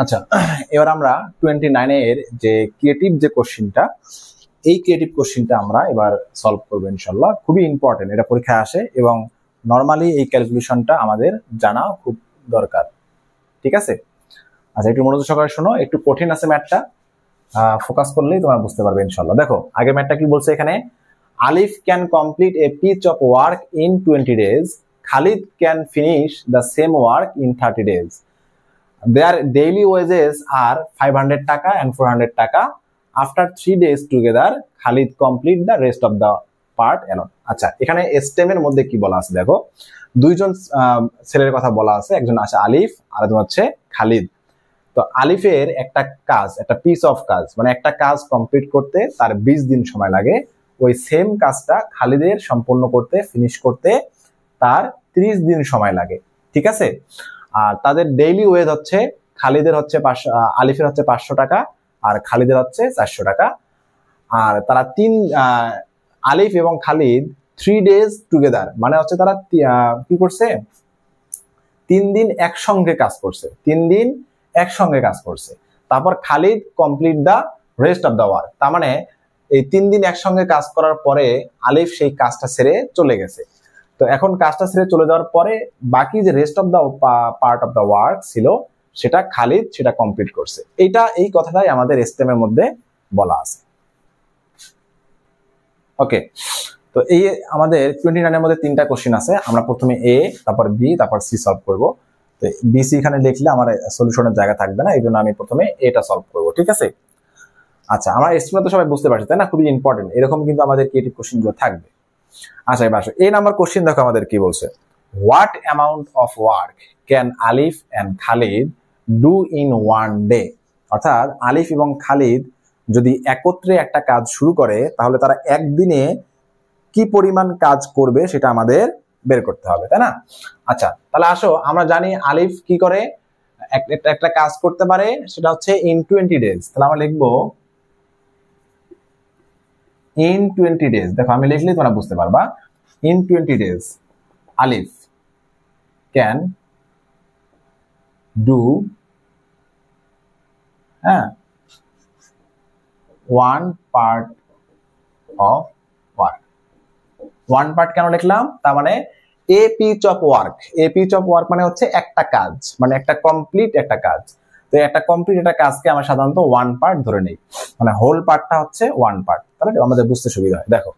আচ্ছা, এবার আমরা 29 এর যে ক্রিয়েটিভ যে কোশ্চেনটা, এই ক্রিয়েটিভ কোশ্চেনটা আমরা এবার সলভ করবো ইনশাল্লাহ। খুবই ইম্পর্টেন্ট, এটা পরীক্ষায় আসে এবং নর্মালি এই ক্যালকুলেশনটা আমাদের জানা খুব দরকার। ঠিক আছে, আচ্ছা একটু মনোযোগ সহকারে শোনো, একটু কঠিন আছে ম্যাথটা, ফোকাস করলেই তোমরা বুঝতে পারবে ইনশাল্লাহ। দেখো আগের ম্যাথটা কি বলছে এখানে, Alif can complete a piece of work in 20 days, Khalid can finish the same work in 30 days. Their daily wages are 500 টাকা and 400 টাকা. After 3 days together, Khalid complete the rest of the part alone. আচ্ছা, এখানে স্টেমের মধ্যে কি বলা আছে দেখো, দুইজন ছেলের কথা বলা আছে, একজন আছে আলিফ আর একজন হচ্ছে খালিদ। তো আলিফের একটা কাজ, একটা পিস অফ কাজ, মানে একটা কাজ কমপ্লিট করতে তার 20 দিন সময় লাগে, ওই সেম কাজটা খালিদের সম্পূর্ণ করতে, ফিনিশ করতে তার 30 দিন সময় লাগে। ঠিক আছে, আর তাদের ডেইলি ওয়েজ হচ্ছে, খালিদের হচ্ছে আলিফের হচ্ছে 500 টাকা আর খালিদের হচ্ছে 400 টাকা। আর তারা আলিফ এবং খালিদ 3 days টুগেদার, মানে হচ্ছে তারা কি করছে, 3 দিন একসঙ্গে কাজ করছে, 3 দিন একসঙ্গে কাজ করছে। তারপর Khalid complete the rest of the work, তার মানে এই 3 দিন একসঙ্গে কাজ করার পরে আলিফ সেই কাজটা ছেড়ে চলে গেছে। তো এখন কাজটা ছেড়ে চলে যাওয়ার পরে বাকি যে rest of the part of the work ছিল সেটা খালিদ সেটা কমপ্লিট করছে। এই কথাটাই আমাদের স্টেমের মধ্যে বলা আছে। ওকে, তো এই আমাদের 29 এর মধ্যে 3টা কোশ্চেন আছে, আমরা প্রথমে এ, তারপর বি, তারপর সি সলভ করব। তো বি সি এখানে লিখলে আমার সলিউশনের জায়গা থাকবে না, এই জন্য আমি প্রথমে এটা সলভ করব। ঠিক আছে, আচ্ছা আমার এস্টিমেট তো সবাই বুঝতে পারছে তাই না, খুবই ইম্পর্টেন্ট, এরকম কিন্তু আমাদের ক্রিয়েটিভ কোশ্চেন গুলো থাকবে। আচ্ছা এবার এই নাম্বার কোশ্চেন দেখো আমাদের কি বলছে, what amount of work can Alif and Khalid do in 1 day? অর্থাৎ আলিফ এবং খালিদ যদি একত্রে একটা কাজ শুরু করে তাহলে তারা একদিনে কি পরিমাণ কাজ করবে সেটা আমাদের বের করতে হবে, তাই না? আচ্ছা তাহলে আসো, আমরা জানি আলিফ কি করে, একটা কাজ করতে পারে, সেটা হচ্ছে ইন 20 days। তাহলে আমরা লিখবো in 20 days। দেখো আমি লিখলে তোমরা বুঝতে পারবা, in 20 days Alif can do 1 part of work। 1 part কেন লিখলাম, তার মানে a piece of work, a piece of work মানে হচ্ছে একটা কাজ, মানে একটা কমপ্লিট একটা কাজ। তো একটা কমপ্লিট একটা কাজকে আমরা সাধারণত 1 part ধরে নেই, মানে হোল পার্টটা হচ্ছে 1 part, তাহলে আমাদের বুঝতে সুবিধা হয়। দেখো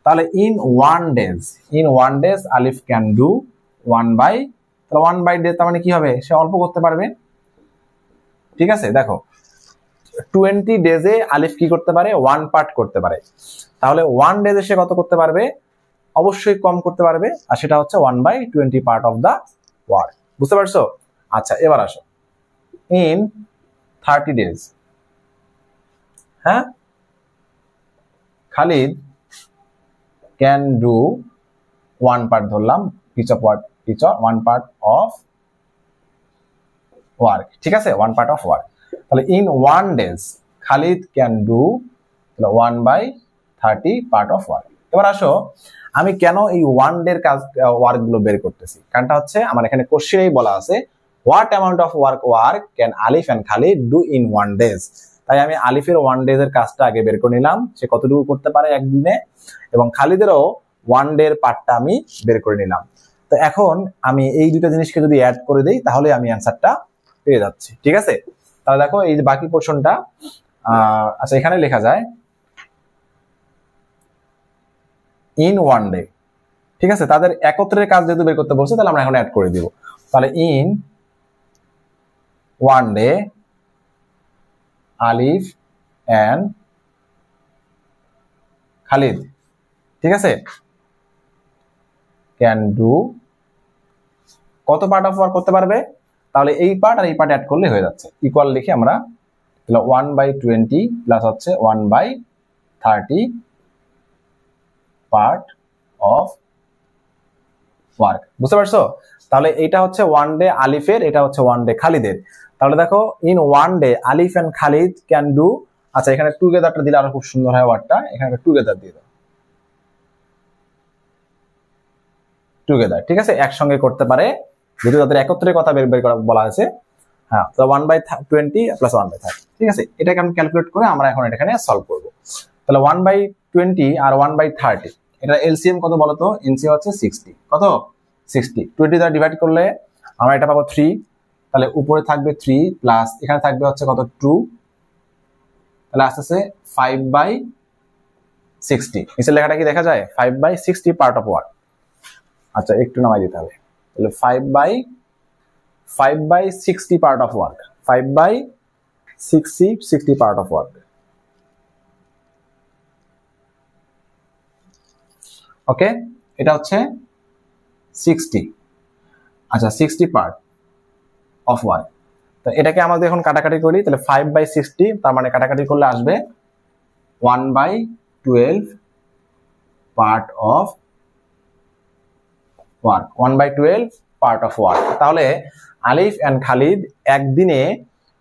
তাহলে in 1 days Alif can do 1 by, তাহলে 1 by day তার মানে কি হবে, সে অল্প করতে পারবে। ঠিক আছে, দেখো 20 days-এ আলিফ কি করতে পারে, 1 part করতে পারে, তাহলে 1 days-এ সে কত করতে পারবে, অবশ্যই কম করতে পারবে, আর সেটা হচ্ছে 1 by 20 part of the work। বুঝতে পারছো? আচ্ছা এবার আসো, in 30 days Khalid can do 1 part ধরলাম, pitch of 1 part of work। ঠিক আছে, 1 part of work। তাহলে in 1 days Khalid can do 1 by 30 part of work। এবার আসো, আমি কেন এই 1 day কাজ ওয়ার্ক গুলো বের করতেছি, কারণটা হচ্ছে আমার এখানে কোশ্চেনেই বলা আছে what amount of work can Alif and Khalid do in 1 days। তাই আমি আলিফের 1 days এর কাজটা আগে বের করে নিলাম, সে কতটুকু করতে পারে একদিনে, এবং খালিদেরও 1 day এর পার্টটা আমি বের করে নিলাম। তো এখন আমি এই দুটো জিনিসকে যদি অ্যাড করে দেই তাহলে আমি অ্যান্সারটা পেয়ে যাচ্ছি। ঠিক আছে, তাহলে দেখো এই যে বাকি পোর্শনটা, আচ্ছা এখানে লেখা যায় ইন 1 day। ঠিক আছে, তাদের একত্রের কাজ যেহেতু বের করতে বলছে তাহলে আমরা এখন অ্যাড করে দিব। তাহলে in 1 day Alif and Khalid, ঠিক আছে, ক্যান ডু কত পার্ট অফ ওয়ার্ক করতে পারবে, তাহলে এই পার্ট আর এই পার্ট অ্যাড করলে হয়ে যাচ্ছে, ইকুয়াল লিখে আমরা 1 by 20 প্লাস হচ্ছে 1 by 30 পার্ট অফ ওয়ার্ক। বুঝতে পারছো? তাহলে এটা হচ্ছে 1 day আলিফের, এটা হচ্ছে 1 day খালিদের। তাহলে দেখো in 1 day Alif and Khalid can do, আচ্ছা এখানে টুগেদারটা দিলে আরো খুব সুন্দর হয় ওয়ার্ডটা, এখানে টুগেদার দিয়ে দাও, টুগেদার। ঠিক আছে, একসঙ্গে করতে পারে, যেহেতু তাদের একত্রে কথা বের করা বলা হয়েছে, হ্যাঁ, তো 1/20 প্লাস 1/30, ঠিক আছে। এটাকে আমি ক্যালকুলেট করে আমরা এখন এখানে সলভ করব। তাহলে 1/20 আর 1/30, এটা এলসিএম কত বলতো? এলসিএম হচ্ছে 60। কত? 60। 20 দ্বারা ডিভাইড করলে আমরা এটা পাবো 3। তাহলে উপরে থাকবে 3 প্লাস এখানে থাকবে হচ্ছে কত? 2। তাহলে আস্তে আস্তে 5/60। নিচের লেখাটা কি দেখা যায়? 5/60 পার্ট অফ ওয়ার্ক। আচ্ছা, একটু নামাই দিতে হবে। তাহলে 5/60 part of work. 5/60 part of work. Okay, এটা হচ্ছে 60। আচ্ছা, 60 পার্ট অফ ওয়ার্ক। তো এটাকে আমাদের এখন কাটাকাটি করি। তাহলে 5/60, তার মানে কাটাকাটি করলে আসবে 1/12 part of work. 1/12 part of work. তাহলে আলিফ এন্ড খালিদ একদিনে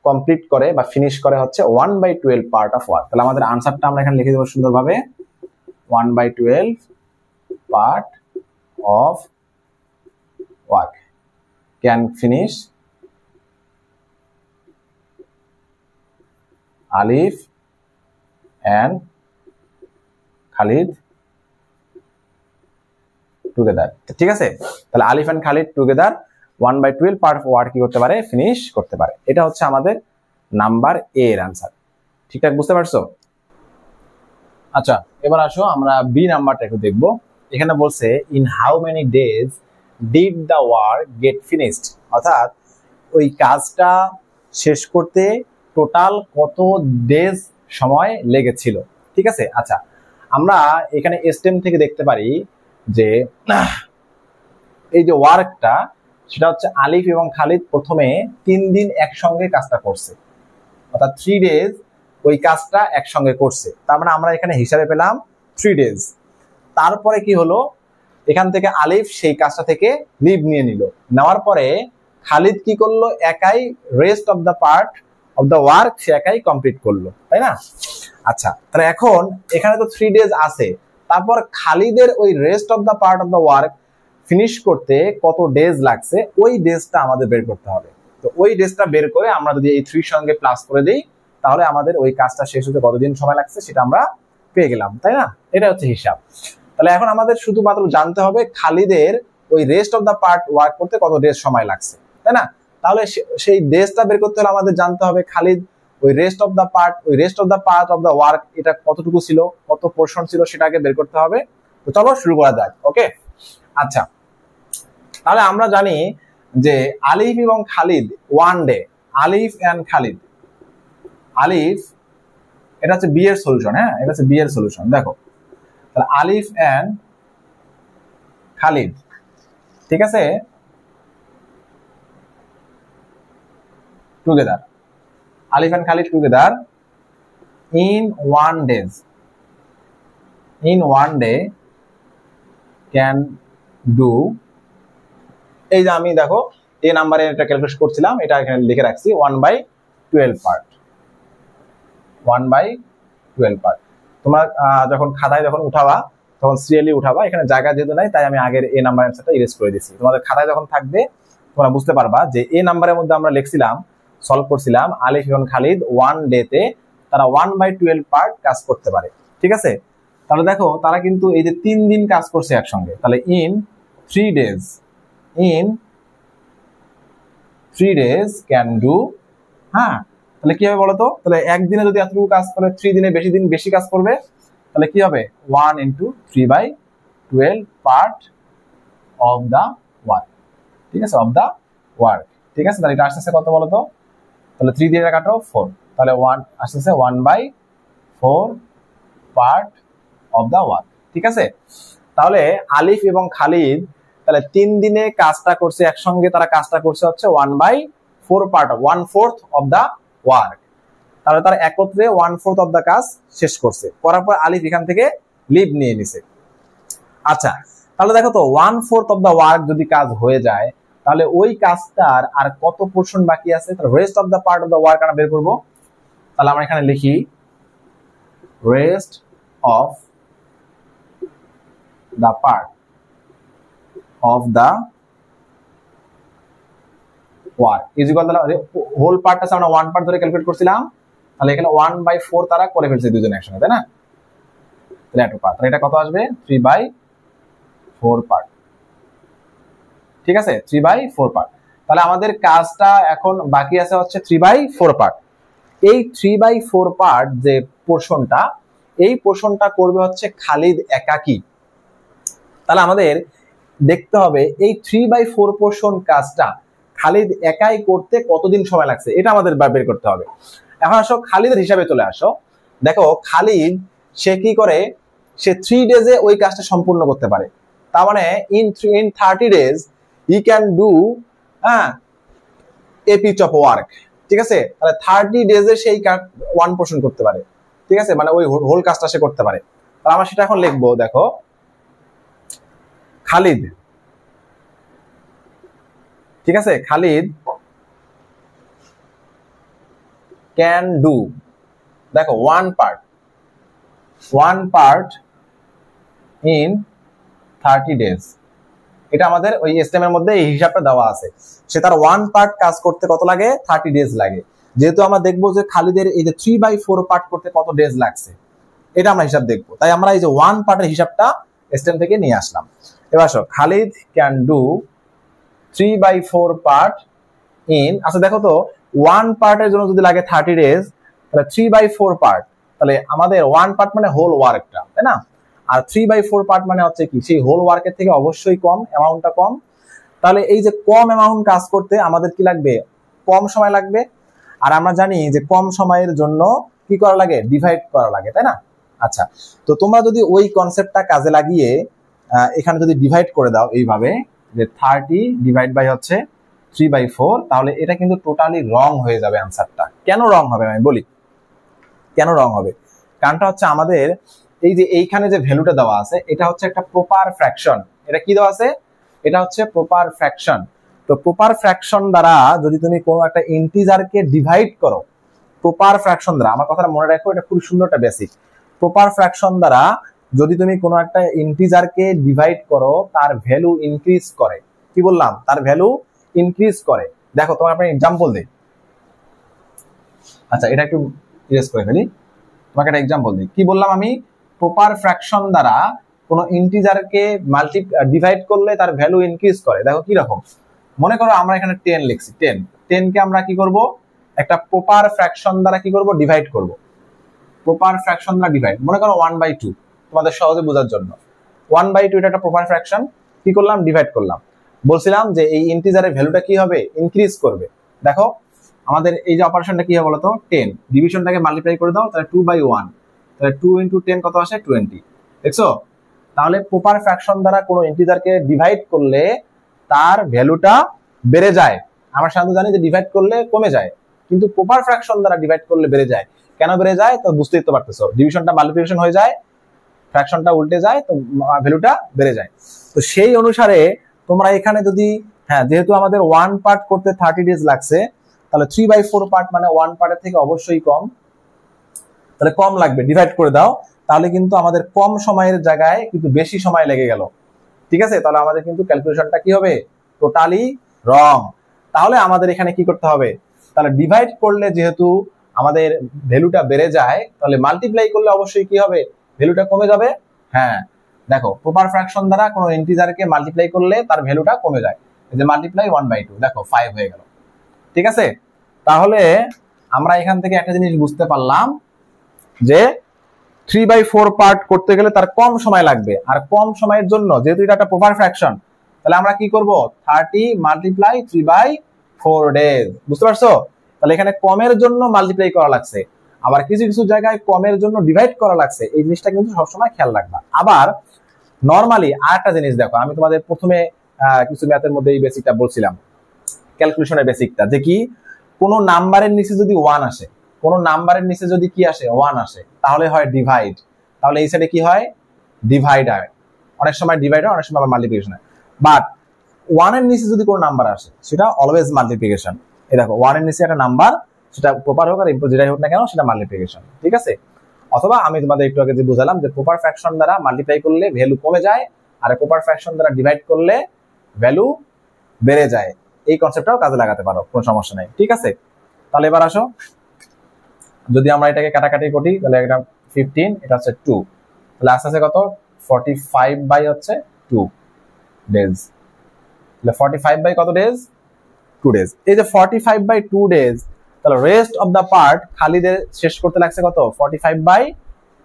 কমপ্লিট করে বা ফিনিশ করে হচ্ছে 1/12 পার্ট অফ ওয়ার্ক। তাহলে আমাদের আনসারটা আমরা এখানে লিখে দেবো সুন্দরভাবে, 1/12 part of work can finish Alif and Khalid together. ঠিক আছে, তাহলে Alif and Khalid together 1/12 part of work কি করতে পারে? ফিনিশ করতে পারে। এটা হচ্ছে আমাদের নাম্বার এ এর আনসার। ঠিকঠাক বুঝতে পারছো? আচ্ছা, এবার আসো আমরা বি নাম্বারটা একটু দেখবো। এখানে বলছে in how many days did the work get finished, অর্থাৎ ওই কাজটা শেষ করতে টোটাল কত ডেজ সময় লেগেছিল। ঠিক আছে, আচ্ছা আমরা এখানে এসটেম থেকে দেখতে পারি যে এই যে ওয়ার্কটা, সেটা হচ্ছে আলিফ এবং খালিদ প্রথমে 3 দিন একসঙ্গে কাজটা করছে, অর্থাৎ 3 ডেজ ওই কাজটা একসঙ্গে করছে। তার মানে আমরা এখানে হিসাবে পেলাম 3 ডেজ। তারপরে কি হলো, এখান থেকে আলিফ সেই কাজটা থেকে লিভ নিয়ে নিল, নেওয়ার পরে খালিদ কি করলো? একাই rest of the part of the work সে একাই কমপ্লিট করলো, তাই না? আচ্ছা, তাহলে এখন এখানে তো 3 ডেজ আছে, তারপর খালিদের ওই rest of the part of the work finish করতে কত ডেজ লাগছে, ওই ডেজটা আমাদের বের করতে হবে। তো ওই ডেজটা বের করে আমরা যদি এই 3 সঙ্গে প্লাস করে দিই, তাহলে আমাদের ওই কাজটা শেষ হতে কতদিন সময় লাগছে সেটা আমরা পেয়ে গেলাম, তাই না? এটা হচ্ছে হিসাব। তাহলে এখন আমাদের শুধুমাত্র জানতে হবে খালিদের ওই rest of the part work করতে কত ডেজ সময় লাগছে, তাই না? তাহলে সেই ডেজটা বের করতে হলে আমাদের জানতে হবে খালিদ ওই rest of the part of the work এটা কতটুকু ছিল, কত পোর্শন ছিল, সেটাকে বের করতে হবে। তো চলো শুরু করা যাক। ওকে, আচ্ছা তাহলে আমরা জানি যে আলিফ এবং Khalid one day, Alif and Khalid, আলিফ এটা হচ্ছে বি এর সলিউশন। হ্যাঁ, এটা হচ্ছে বি এর সলিউশন। দেখো, তাহলে আলিফ এন্ড খালিদ, ঠিক আছে, together, Alif and Khalid together in one day can do, এই যে আমি দেখো এ নাম্বারে এটা ক্যালকুলেট করছিলাম, এটা এখানে লিখে রাখছি 1/12 পার্ট, 1/12 পার্ট। তোমরা যখন খাতায় যখন উঠাবা তখন সিরিয়ালি উঠাবা, এখানে জায়গা যেহেতু নাই তাই আমি আগের এ নাম্বার অ্যান্সারটা ইরেজ করে দিচ্ছি। তোমাদের খাতায় যখন থাকবে তোমরা বুঝতে পারবা যে এ নাম্বারের মধ্যে আমরা লিখছিলাম, সলভ করছিলাম আলিফ এবং খালিদ ওয়ান ডেতে তারা 1/12 পার্ট কাজ করতে পারে। ঠিক আছে, তাহলে দেখো তারা কিন্তু এই যে 3 দিন কাজ করছে একসঙ্গে, তাহলে ইন 3 ডেজ ক্যান ডু। হ্যাঁ, তাহলে কি হবে বলতো? তাহলে একদিনে যদি এতটুকু কাজ করে, 3 দিনে বেশি কাজ করবে, তাহলে কি হবে? 1 × 3/12 পার্ট অফ দা ওয়ার্ক। ঠিক আছে, অফ দা ওয়ার্ক। ঠিক আছে, তাহলে এটা আসতেছে কত বলতো? তাহলে 3 দিয়ে কাটো 4, তাহলে 1 আসতেছে 1/4 পার্ট অফ দা ওয়ার্ক। ঠিক আছে, তাহলে আলিফ এবং খালিদ তাহলে 3 দিনে কাজটা করছে একসঙ্গে, তারা কাজটা করছে হচ্ছে 1/4 part of 1/4 of the work. তাহলে তারা একত্রে 1/4 অফ দা কাজ শেষ করছে, করার পর আলিফ এখান থেকে লিভ নিয়ে নিছে। আচ্ছা, তাহলে দেখো তো 1/4 অফ দা ওয়ার্ক যদি কাজ হয়ে যায়, তাহলে ওই কাজটার আর কত পোর্শন বাকি আছে? তাহলে rest of the part of the work আমরা বের করবো। তাহলে আমরা এখানে লিখি rest of the part of the work is equal, তাহলে হোল পার্ট আছে আমরা 1 পার্ট ধরে ক্যালকুলেট করছিলাম, তাহলে এখানে 1/4 তারা করে ফেলছে দুজন একসঙ্গে, তাই না? তাহলে এত পার্ট, তাহলে এটা কত আসবে 3/4 পার্ট। ঠিক আছে, 3/4 পার্ট। তাহলে আমাদের কাজটা এখন বাকি আছে হচ্ছে 3/4 পার্ট। এই 3/4 পার্ট যে পোরশনটা, এই পোরশনটা করবে হচ্ছে খালিদ একাকী। তাহলে আমাদের দেখতে হবে এই 3/4 পোরশন কাজটা খালিদ একাই করতে কতদিন সময় লাগছে, এটা আমাদের বের করতে হবে। এখন আসো খালিদের হিসাবে চলে আসো। দেখো খালিদ সে কি করে, সে 3 ডেজে ওই কাজটা সম্পূর্ণ করতে পারে। তার মানে in 30 days he can do a piece of work। ঠিক আছে, তাহলে 30 ডেজে সেই ওয়ান পোরশন করতে পারে। ঠিক আছে, মানে ওই হোল কাজটা সে করতে পারে। তাহলে আমরা সেটা এখন লিখবো। দেখো খালিদ, ঠিক আছে, খালিদ ক্যান ডু, দেখো ওয়ান পার্ট ইন 30 days। এটা আমাদের ওই এসটিএম এর মধ্যে এই হিসাবটা দেওয়া আছে। সে তার 1 পার্ট কাজ করতে কত লাগে, 30 ডেজ লাগে। যেহেতু আমরা দেখবো যে খালিদের এই যে 3/4 পার্ট করতে কত ডেজ লাগছে, এটা আমরা হিসাব দেখবো। তাই আমরা এই যে 1 পার্টের হিসাবটা এসটিএম থেকে নিয়ে আসলাম। এবার আসো, Khalid can do 3/4 part in, আচ্ছা দেখো তো 1 পার্টের জন্য যদি লাগে 30 ডেজ, তাহলে 3/4 পার্ট, তাহলে আমাদের 1 পার্ট মানে হোল ওয়ার্কটা, তাই না? আর 3/4 পার্ট মানে হচ্ছে কি, সেই হোল ওয়ার্কের থেকে অবশ্যই কম, অ্যামাউন্টটা কম। তাহলে এই যে কম অ্যামাউন্ট কাজ করতে আমাদের কি লাগবে, কম সময় লাগবে। আর আমরা জানি যে কম সময়ের জন্য কি করা লাগে, ডিভাইড করা লাগে, তাই না? আচ্ছা, তো তোমরা যদি ওই কনসেপ্টটা কাজে লাগিয়ে এখানে যদি ডিভাইড করে দাও এইভাবে, যে 30 ডিভাইড বাই হচ্ছে 3/4, তাহলে এটা কিন্তু টোটালি রং হয়ে যাবে অ্যান্সারটা। কেন রং হবে আমি বলি, কেন রং হবে। কারণটা হচ্ছে আমাদের এই যে এইখানে যে ভ্যালুটা দেওয়া আছে, এটা হচ্ছে একটা প্রপার ফ্র্যাকশন। এটা কি দেওয়া আছে, এটা হচ্ছে প্রপার ফ্র্যাকশন। তো প্রপার ফ্র্যাকশন দ্বারা যদি তুমি কোনো একটা ইন্টিজারকে ডিভাইড করো, প্রপার ফ্র্যাকশন দ্বারা, আমার কথাটা মনে রাখো, এটা খুব সুন্দর একটা বেসিক। প্রপার ফ্র্যাকশন দ্বারা যদি তুমি কোনো একটা ইন্টিজারকে ডিভাইড করো, তার ভ্যালু ইনক্রিজ করে। কি বললাম, তার ভ্যালু ইনক্রিজ করে। দেখো তোমার একটা এক্সাম্পল দিই। আচ্ছা, এটা একটু ইরেজ করে ফেলি, তোমাকে একটা এক্সাম্পল দিই। কি বললাম আমি, প্রপার ফ্র্যাকশন দ্বারা কোনো ইন্টিজারকে ডিভাইড করলে তার ভ্যালু ইনক্রিজ করে। দেখো কি রকম, মনে করো আমরা এখানে 10 লিখছি, 10 কে আমরা কি করব, একটা প্রপার ফ্র্যাকশন দ্বারা কি করব, ডিভাইড করব। প্রপার ফ্র্যাকশন দ্বারা ডিভাইড, মনে করো 1/2, তোমাদের সহজে বোঝার জন্য 1/2 এটা একটা প্রপার ফ্র্যাকশন। কি করলাম, ডিভাইড করলাম। বলছিলাম যে এই ইন্টিজারের ভ্যালুটা কি হবে, ইনক্রিজ করবে। দেখো আমাদের এই যে অপারেশনটা কি হবে বলতো, 10 ডিভিশনটাকে মাল্টিপ্লাই করে দাও, তাহলে 2/1, তাহলে 2 × 10 কত আসে, 20। দেখছো, তাহলে প্রপার ফ্র্যাকশন দ্বারা কোনো ইন্টিজারকে ডিভাইড করলে তার ভ্যালুটা বেড়ে যায়। আমরা সাধারণত জানি যে ডিভাইড করলে কমে যায়, কিন্তু প্রপার ফ্র্যাকশন দ্বারা ডিভাইড করলে বেড়ে যায়। কেন বেড়ে যায়, তো বুঝতেই তো পারতেছো, ডিভিশনটা মাল্টিপ্লিকেশন হয়ে যায়, ফ্র্যাকশনটা উল্টে যায়, তো ভ্যালুটা বেড়ে যায়। তো সেই অনুসারে তোমরা এখানে যদি, হ্যাঁ যেহেতু আমাদের 1 পার্ট করতে 30 ডেজ লাগছে, তাহলে 3/4 পার্ট মানে 1 পার্টের থেকে অবশ্যই কম, তাহলে কম লাগবে, ডিভাইড করে দাও। তাহলে কিন্তু আমাদের কম সময়ের জায়গায় কিন্তু বেশি সময় লেগে গেল। ঠিক আছে, তাহলে আমাদের কিন্তু ক্যালকুলেশনটা কি হবে, টোটালি রং। তাহলে আমাদের এখানে কি করতে হবে, তাহলে ডিভাইড করলে যেহেতু আমাদের ভ্যালুটা বেড়ে যায়, তাহলে মাল্টিপ্লাই করলে অবশ্যই কি হবে, ভ্যালুটা কমে যাবে। হ্যাঁ দেখো, প্রপার ফ্র্যাকশন দ্বারা কোনো ইন্টিজারকে মাল্টিপ্লাই করলে তার ভ্যালুটা কমে যায়। এই যে মাল্টিপ্লাই 1/2, দেখো 5 হয়ে গেল। ঠিক আছে, তাহলে আমরা এখান থেকে একটা জিনিস বুঝতে পারলাম যে 3/4 পার্ট করতে গেলে তার কম সময় লাগবে, আর কম সময়ের জন্য যেহেতু এটা একটা প্রপার ফ্র্যাকশন, তাহলে আমরা কি করব, 30 মাল্টিপ্লাই 3/4 ডেজ। বুঝতে পারছো, তাহলে এখানে কমের জন্য মাল্টিপ্লাই করা লাগছে, আবার কিছু কিছু জায়গায় কমের জন্য ডিভাইড করা লাগছে। এই জিনিসটা কিন্তু সবসময় খেয়াল রাখবা। আবার নর্মালি আরেকটা জিনিস দেখো, আমি তোমাদের প্রথমে কিছু ম্যাথের মধ্যে এই বেসিকটা বলছিলাম, ক্যালকুলেশনের বেসিকটা, যে কি কোনো নাম্বারের নিচে যদি 1 আসে, কোনো নাম্বারের নিচে যদি কি আসে, 1 আসে, তাহলে হয় ডিভাইড। তাহলে এই সাইডে কি হয়, ডিভাইড হয়। অনেক সময় ডিভাইড হয়, অনেক সময় আবার মাল্টিপ্লিকেশন হয়। বাট 1 এর নিচে যদি কোনো নাম্বার আসে, সেটা অলওয়েজ মাল্টিপ্লিকেশন। এই দেখো 1 এর নিচে একটা নাম্বার, সেটা প্রপার হোক আর যেটাই হোক না কেন, সেটা মাল্টিপ্লিকেশন। ঠিক আছে, অথবা আমি তোমাদের একটু আগে যে বুঝালাম যে প্রপার ফ্র্যাকশন দ্বারা মাল্টিপ্লাই করলে ভ্যালু কমে যায়, আর প্রপার ফ্র্যাকশন দ্বারা ডিভাইড করলে ভ্যালু বেড়ে যায়। এই কনসেপ্টটাও কাজে লাগাতে পারো, কোনো সমস্যা নেই। ঠিক আছে, তাহলে এবার আসো, যদি আমরা এটাকে কাটাকাটি করি তাহলে এটা 15, এটা হচ্ছে 2, তাহলে আস্তে আস্তে কত 45 বাই হচ্ছে 2 ডেজ। তাহলে 45 বাই কত ডেজ? 2 ডেজ। এই যে 45 বাই 2 ডেজ, তাহলে রেস্ট অফ দ্য পার্ট খালিদের শেষ করতে লাগছে কত 45 বাই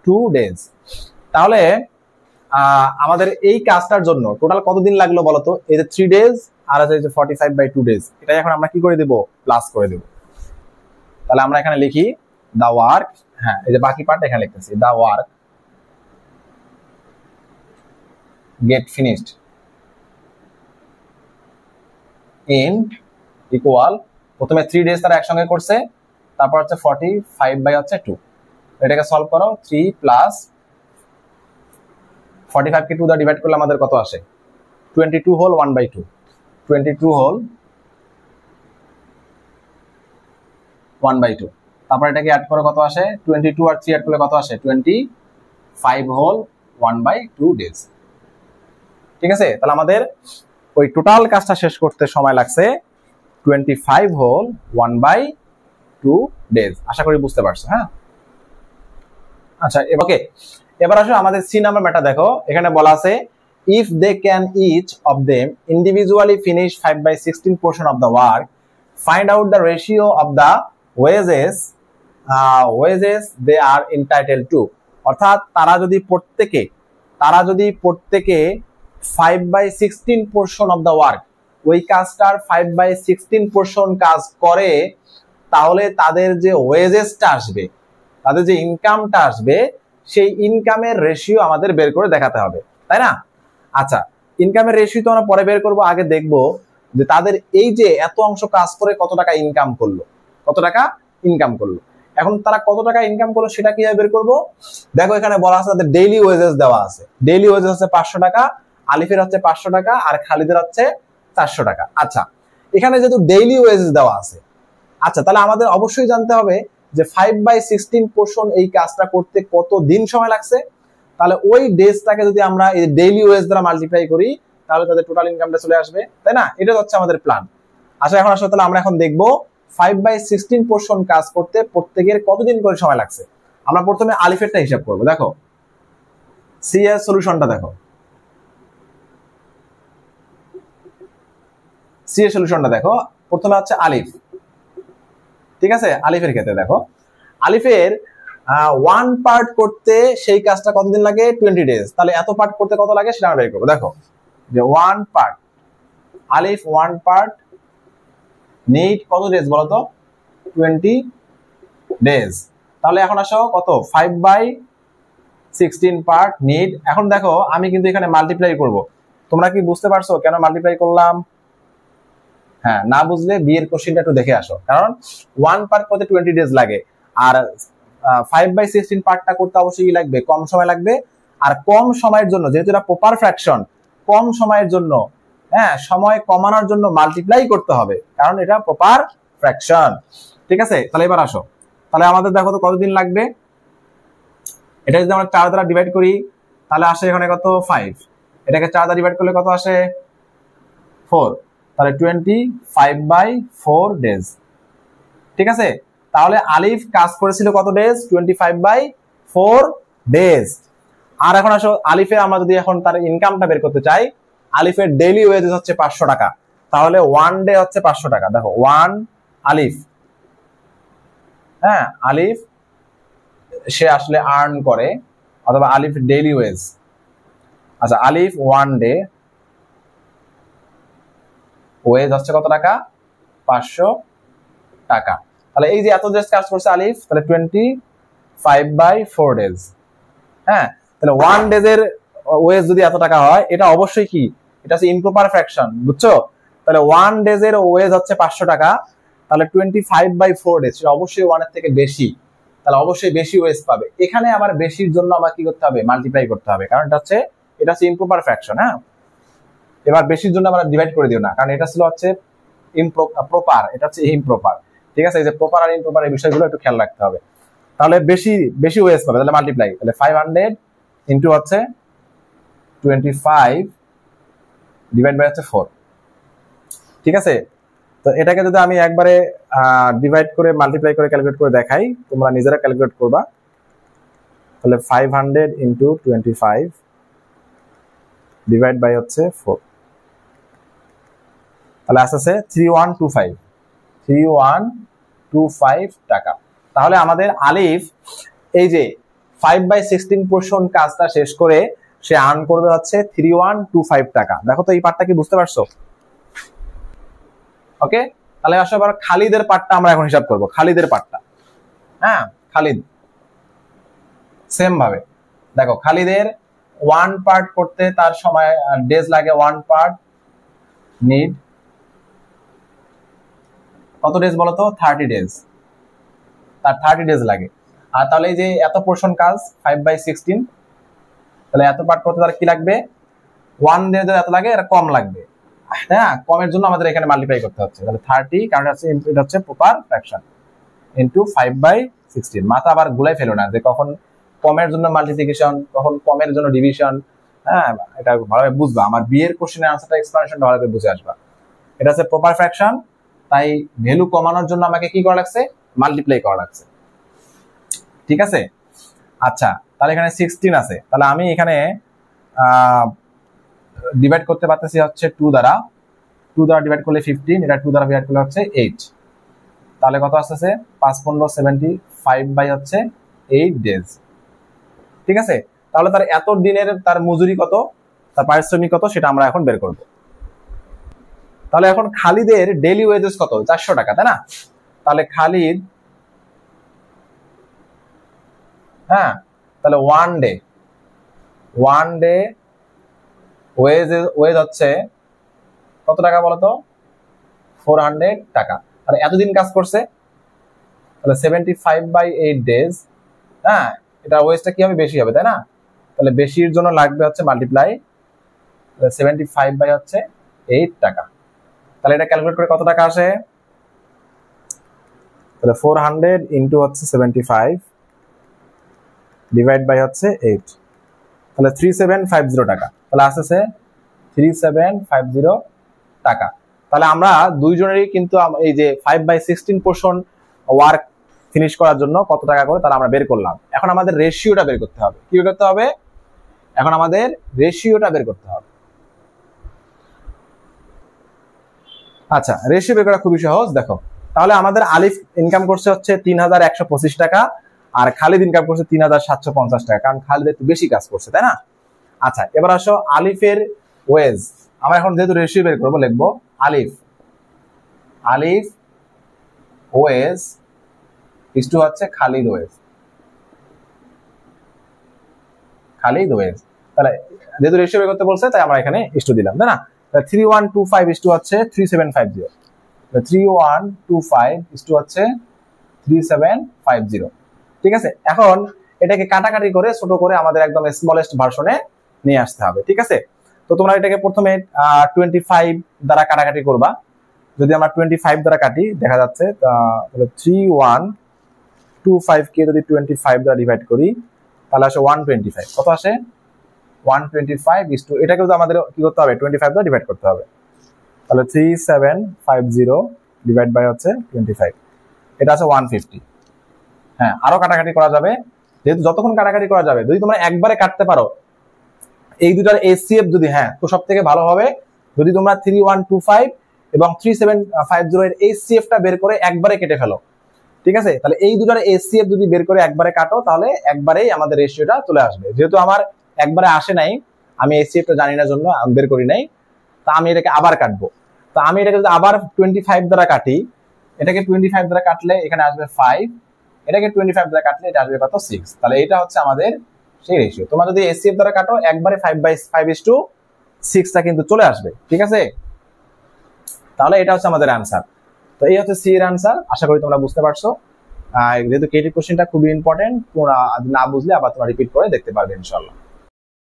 2 ডেজ। তাহলে আমাদের এই কাজটার জন্য টোটাল কতদিন লাগলো বলতো? এই যে 3 ডেজ আর এই যে 45 বাই 2 ডেজ, এটাই এখন আমরা কি করে দেব? প্লাস করে দেব। তাহলে আমরা এখানে লিখি দা ওয়ার্ক, হ্যাঁ এই যে বাকি পার্ট এখানে লিখতেছি, the work get finished in equal, প্রথমে 3 ডেজ তারা একসঙ্গে করছে, তারপর হচ্ছে 45 বাই হচ্ছে 2, এটাকে সলভ করো। 3 প্লাস 45 কে 2 দ্বারা ডিভাইড করলে আমাদের কত আসে? 22 হোল 1/2, 22 হোল 1/2। তারপর এটাকে অ্যাড করে কত আসে? 22 আর 3 অ্যাড করলে কত আসে? 25 হোল 1/2 ডেজ। ঠিক আছে, তাহলে আমাদের ওই টোটাল কাজটা শেষ করতে সময় লাগছে 25 হোল 1/2 ডেজ। আশা করি বুঝতে পারছো। হ্যাঁ, আচ্ছা ওকে, এবার আসো আমাদের সি নাম্বার ম্যাটার দেখো, এখানে বলা আছে if they can each of them individually finish 5/16 portion of the work, find out the ratio of the wages they are entitled to। অর্থাৎ তারা যদি প্রত্যেকে 5/16 portion of the work, ওই কাজটার 5/16 portion কাজ করে, তাহলে তাদের যে ওয়েজেসটা আসবে, তাদের যে ইনকামটা আসবে, সেই ইনকামের রেশিও আমাদের বের করে দেখাতে হবে, তাই না? আচ্ছা, ইনকামের রেশিও তো আমরা পরে বের করব, আগে দেখব যে তাদের এই যে এত অংশ কাজ করে কত টাকা ইনকাম করলো, এখন তারা কত টাকা ইনকাম করলো সেটা কিভাবে বের করব? দেখো এখানে বলা আছে তাদের ডেইলি ওয়েজেস দেওয়া আছে। ডেইলি ওয়েজেস হচ্ছে 500 টাকা, আলিফের হচ্ছে 500 টাকা, আর খালিদের হচ্ছে 400 টাকা। আচ্ছা, এখানে যেহেতু ডেইলি ওয়েজেস দেওয়া আছে, আচ্ছা তাহলে আমাদের অবশ্যই জানতে হবে যে 5/16 পোর্শন এই কাজটা করতে কত দিন সময় লাগছে। তাহলে ওই ডেজটাকে যদি আমরা এই ডেইলি ওয়েজ দ্বারা মাল্টিপ্লাই করি, তাহলে তাদের টোটাল ইনকামটা চলে আসবে, তাই না? এটা হচ্ছে আমাদের প্ল্যান। আচ্ছা, এখন আসলে তাহলে আমরা এখন দেখবো 5/16 পোর্শন কাজ করতে প্রত্যেকের কতদিন করে সময় লাগছে। আমরা প্রথমে আলিফেরটা হিসাব করবো। দেখো সি এর সলিউশনটা দেখো, প্রথমে হচ্ছে আলিফ। ঠিক আছে, আলিফের ক্ষেত্রে দেখো, আলিফের 1 পার্ট করতে সেই কাজটা কতদিন লাগে? 20 ডেজ। তাহলে এত পার্ট করতে কত লাগে সেটা আমরা বের করবো। দেখো যে 1 পার্ট, আলিফ 1 পার্ট নিড কত ডেজ বলতো? 20 ডেজ। তাহলে এখন আসো কত? 5/16 পার্ট নিড। এখন দেখো আমি কিন্তু এখানে মাল্টিপ্লাই করব। তোমরা কি বুঝতে পারছো কেন মাল্টিপ্লাই করলাম? হ্যাঁ, না বুঝলে বিয়ের কোশ্চেনটা একটু দেখে আসো, কারণ 1 পার্ট করতে 20 ডেজ লাগে, আর 5/16 পার্টটা করতে অবশ্যই লাগবে, কম সময় লাগবে। আর কম সময়ের জন্য, যেহেতু এটা প্রপার ফ্র্যাকশন, কম সময়ের জন্য, হ্যাঁ সময় কমানোর জন্য মাল্টিপ্লাই করতে হবে, কারণ এটা প্রপার ফ্র্যাকশন। ঠিক আছে, তাহলে এবার আসো, তাহলে আমাদের দেখো তো কতদিন লাগবে। এটা যদি আমরা 4 দ্বারা ডিভাইড করি তাহলে আসে এখানে কত? 5। এটাকে 4 দ্বারা ডিভাইড করলে কত আসে? 4। তাহলে 25/4 ডেজ। ঠিক আছে, তাহলে আলিফ কাজ করেছিল কত ডেজ? 25/4 ডেজ। আর এখন আসো আলিফে আমরা যদি এখন তার ইনকামটা বের করতে চাই, আলিফের ডেইলি ওয়েজেস হচ্ছে 500 টাকা, তাহলে 1 ডে হচ্ছে 500 টাকা। দেখো 1 আলিফ, হ্যাঁ আলিফ সে আসলে আর্ন করে, অথবা আলিফ ডেইলি ওয়েজ। আচ্ছা, আলিফ 1 ডে ওয়েজ হচ্ছে কত টাকা? 500 টাকা। তাহলে এই যে এত ডেজ কাজ করছে আলিফ, তাহলে 25/4 ডেজ। হ্যাঁ, তাহলে 1 ডেজের ওয়েজ যদি এত টাকা হয়, এটা অবশ্যই কি, এটা হচ্ছে ইমপ্রপার ফ্র্যাকশন, বুঝছো? তাহলে 1 ডেজের ওয়েজ হচ্ছে 500 টাকা, তাহলে 25/4 ডেজ, সেটা অবশ্যই 1 এর থেকে বেশি, তাহলে অবশ্যই বেশি ওয়েজ পাবে। এখানে আবার বেশির জন্য আমার কি করতে হবে? মাল্টিপ্লাই করতে হবে, কারণ এটা হচ্ছে ইমপ্রপার ফ্র্যাকশন। হ্যাঁ, এবার বেশির জন্য আমরা ডিভাইড করে দিও না, কারণ এটা ছিল হচ্ছে প্রপার, এটা হচ্ছে ইমপ্রপার। ঠিক আছে, এই যে প্রপার আর ইমপ্রপার এই বিষয়গুলো একটু খেয়াল রাখতে হবে। তাহলে বেশি ওয়েজ পাবে, তাহলে মাল্টিপ্লাই, তাহলে 500 ইন্টু হচ্ছে 25 ডিভাইড বাই হচ্ছে 4। ঠিক আছে, তো এটাকে যদি আমি একবারে ডিভাইড করে মাল্টিপ্লাই করে ক্যালকুলেট করে দেখাই, তোমরা নিজেরা ক্যালকুলেট করবা। তাহলে 500 ইন্টু 25 ডিভাইড বাই হচ্ছে 4, তাহলে আসছে 3125 টাকা। তাহলে আমাদের আলিফ এই যে 5/16 পোর্শন কাজটা শেষ করে সে আর্ন করবে হচ্ছে 3125 টাকা। দেখো তো এই পার্টটা কি বুঝতে পারছো? ওকে, তাহলে আসলে আবার খালিদের পার্টটা আমরা এখন হিসাব করব। খালিদের পার্টটা, হ্যাঁ, খালিদ সেম ভাবে দেখো, খালিদের 1 পার্ট করতে তার সময় ডেজ লাগে, 1 পার্ট নিড কত ডেজ বলো তো? 30 ডেজ, তার 30 ডেজ লাগে। আর তাহলে এই যে এত পোর্শন কাজ 5/16, তাহলে এত পার্ট করতে তার কি লাগবে? 1 ডে এত লাগে, এটা কম লাগবে, হ্যাঁ, কমের জন্য আমাদের এখানে মাল্টিপ্লাই করতে হচ্ছে। তাহলে 30, কারণ এটা হচ্ছে প্রপার ফ্র্যাকশন, ইনটু 5/16। মাথা আবার গুলাই ফেলো না যে কখন কমের জন্য মাল্টিপ্লিকেশন, কখন কমের জন্য ডিভিশন, হ্যাঁ, এটা ভালোভাবে বুঝবা। আমার বিয়ের কোশ্চেনের আনসারটা এক্সপ্লেনেশনটা ভালোভাবে বুঝে আসবা। এটা হচ্ছে প্রপার ফ্র্যাকশন, তাই ভ্যালু কমানোর জন্য আমাকে কি করা লাগছে? মাল্টিপ্লাই করা লাগছে, ঠিক আছে? আচ্ছা, তাহলে এখানে 16 আছে, তাহলে আমি এখানে ডিভাইড করতে পারতেছি হচ্ছে 2 দ্বারা। 2 দ্বারা ডিভাইড করলে 15, এটা 2 দ্বারা ডিভাইড করলে হচ্ছে 8। তাহলে কত আসতেছে? 5/15 বাই হচ্ছে 8 ডেজ, ঠিক আছে? তাহলে তার এত দিনের তার মজুরি কত, তার পারিশ্রমিক কত, সেটা আমরা এখন বের করব। তাহলে এখন খালিদের ডেইলি ওয়েজেস কত? 400 টাকা, তাই না? তাহলে খালিদ, হ্যাঁ, তাহলে ওয়ান ডে ওয়েজ হচ্ছে কত টাকা বলতো? 400 টাকা। তাহলে এতদিন কাজ করছে, তাহলে 75/8 ডেজ, হ্যাঁ, এটা ওয়েজটা কি হবে? বেশি হবে, তাই না? তাহলে বেশির জন্য লাগবে হচ্ছে মাল্টিপ্লাই 75/8 টাকা। তাহলে এটা ক্যালকুলেট করে কত টাকা আসে? তাহলে 400 ইন্টু হচ্ছে 75 ডিভাইড বাই হচ্ছে 8, তাহলে 3750 টাকা। তাহলে আসছে 3750 টাকা। তাহলে আমরা দুইজনেরই কিন্তু এই যে 5/16 পোর্শন ওয়ার্ক ফিনিশ করার জন্য কত টাকা করে তাহলে আমরা বের করলাম। এখন আমাদের রেশিওটা বের করতে হবে। কি বের করতে হবে? এখন আমাদের রেশিওটা বের করতে হবে। আচ্ছা, রেশিও বের করা খুবই সহজ। দেখো, তাহলে আমাদের আলিফ ইনকাম করছে হচ্ছে 3125 টাকা, আর খালিদ ইনকাম করছে 3750 টাকা, কারণ খালিদ একটু বেশি কাজ করছে, তাই না? আচ্ছা, এবার আসো আলিফের ওয়েজ। আমরা এখন যেহেতু রেশিও বের করবো, লিখবো আলিফ ওয়েজ ইস টু হচ্ছে খালিদ ওয়েজ। তাহলে যেহেতু রেশিও বের করতে বলছে, তাই আমরা এখানে ইস টু দিলাম, তাই না? 3125 ইস টু হচ্ছে 3750, 3125 ইস টু হচ্ছে 3750, ঠিক আছে? এখন এটাকে কাটাকাটি করে ছোট করে আমাদের একদম স্মলেস্ট ভার্সনে নিয়ে আসতে হবে, ঠিক আছে? তো তোমরা এটাকে প্রথমে 25 দ্বারা কাটাকাটি করবা। যদি আমরা 25 দ্বারা কাটি, দেখা যাচ্ছে তাহলে 3125 কে যদি 25 দ্বারা ডিভাইড করি, তাহলে আসে 125। কত আসে? 125 ইস টু, এটাকে আমাদের কি করতে হবে? 25 দ্বারা ডিভাইড করতে হবে। তাহলে 3750 ডিভাইড বাই হচ্ছে 25, এটা আছে 150। হ্যাঁ, আরো কাটাকাটি করা যাবে, যেহেতু যতক্ষণ কাটাকাটি করা যাবে। যদি তোমরা একবারে কাটতে পারো এই দুটার এসসিএফ যদি, হ্যাঁ, তো সব থেকে ভালো হবে যদি তোমরা 3125 এবং 3750 এর এসসিএফটা বের করে একবারে কেটে ফেলো, ঠিক আছে? তাহলে এই দুটার এসসিএফ যদি বের করে একবারে কাটো, তাহলে একবারেই আমাদের রেশিওটা চলে আসবে। যেহেতু আমার একবারে আসে নাই, আমি এসসিএফটা জানি না জন্য আমি বের করি নাই, তা আমি এটাকে আবার কাটবো। তো আমি এটাকে যদি আবার 25 দ্বারা কাটি, এটাকে 25 দ্বারা কাটলে এখানে আসবে 5, এটাকে 25 দ্বারা কাটলে এটা আসবে কত? 6। তাহলে এটা হচ্ছে আমাদের সেই রেশিও। তোমরা যদি এসসিএফ দ্বারা কাটো, একবারে 5/5:6টা কিন্তু চলে আসবে, ঠিক আছে? তাহলে এটা হচ্ছে আমাদের অ্যান্সার। তো এই হচ্ছে সি এর অ্যান্সার। আশা করি তোমরা বুঝতে পারছো। যেহেতু ক্রিয়েটিভ কোশ্চেনটা খুবই ইম্পর্টেন্ট, তোমরা না বুঝলে আবার তোমরা রিপিট করে দেখতে পারবে ইনশাআল্লাহ।